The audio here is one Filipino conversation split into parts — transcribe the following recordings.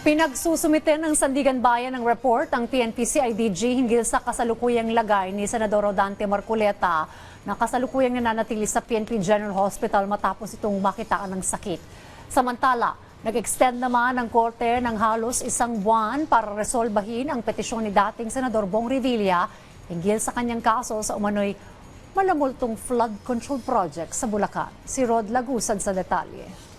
Pinagsusumite ng Sandigan Bayan ng report ang PNP-CIDG hinggil sa kasalukuyang lagay ni Senador Rodante Marcoleta na kasalukuyang nananatili sa PNP General Hospital matapos itong makitaan ng sakit. Samantala, nag-extend naman ang korte ng halos isang buwan para resolbahin ang petisyon ni dating Senador Bong Revilla hinggil sa kanyang kaso sa umano'y malamultong flood control project sa Bulacan. Si Rod Lagusad sa detalye.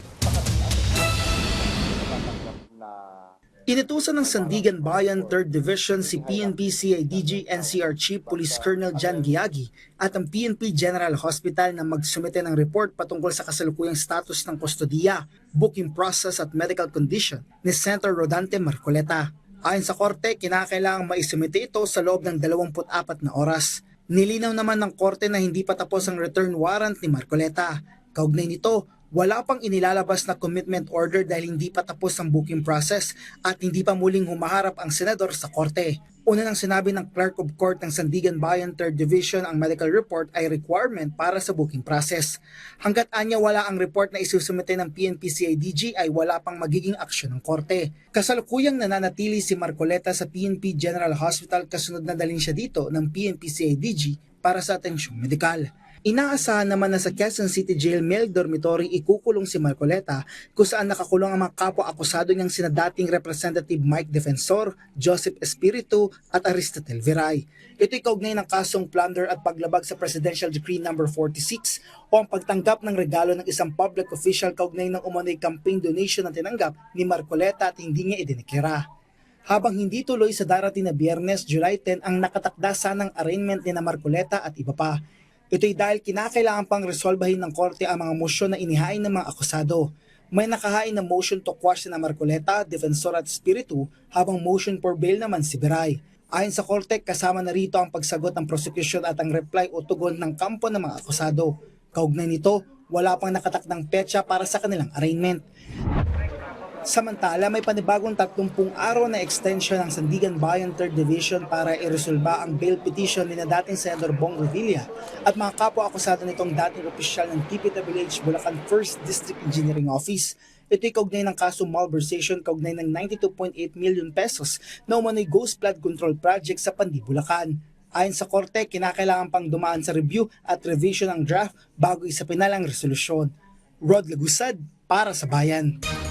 Inutusan ng Sandigan Bayan 3rd Division si PNP-CIDG NCR Chief Police Colonel John Giagi at ang PNP General Hospital na magsumite ng report patungkol sa kasalukuyang status ng kustodiya, booking process at medical condition ni Senator Rodante Marcoleta. Ayon sa korte, kinakailangang maisumite ito sa loob ng 24 na oras. Nilinaw naman ng korte na hindi pa tapos ang return warrant ni Marcoleta. Kaugnay nito, wala pang inilalabas na commitment order dahil hindi pa tapos ang booking process at hindi pa muling humaharap ang senador sa korte. Una nang sinabi ng Clerk of Court ng Sandigan Bayan 3rd Division ang medical report ay requirement para sa booking process. Hanggat anya wala ang report na isusumite ng PNP-CIDG ay wala pang magiging aksyon ng korte. Kasalukuyang nananatili si Marcoleta sa PNP General Hospital kasunod na dalhin siya dito ng PNP-CIDG para sa atensyong medikal. Inaasahan naman na sa Quezon City Jail Male Dormitory ikukulong si Marcoleta kung saan nakakulong ang mga kapwa-akusado niyang sina dating Representative Mike Defensor, Joseph Espiritu at Aristotel Viray. Ito'y kaugnay ng kasong plunder at paglabag sa Presidential Decree No. 46 o ang pagtanggap ng regalo ng isang public official kaugnay ng umano'y campaign donation na tinanggap ni Marcoleta at hindi niya idineklara. Habang hindi tuloy sa darating na Biyernes, July 10 ang nakatakda sanang arraignment ni na Marcoleta at iba pa. Ito'y dahil kinakailangan pang resolbahin ng korte ang mga mosyon na inihain ng mga akusado. May nakahain na motion to quash na Marcoleta, Defensor at Espiritu, habang motion for bail naman si Viray. Ayon sa korte, kasama na rito ang pagsagot ng prosecution at ang reply o tugon ng kampo ng mga akusado. Kaugnay nito, wala pang nakatakdang petsa para sa kanilang arraignment. Samantala, may panibagong 30 araw na extension ng Sandigan Bayan 3rd Division para iresolba ang bail petition ni na dating Senador Bong Revilla at mga kapwa-akusado nitong dating opisyal ng DPWH Bulacan 1st District Engineering Office. Ito'y kaugnay ng kaso malversation kaugnay ng 92.8 million pesos na umano'y ghost flood control project sa Pandi, Bulacan. Ayon sa korte, kinakailangan pang dumaan sa review at revision ng draft bago isapinal ang resolusyon. Rod Lagusad para sa Bayan.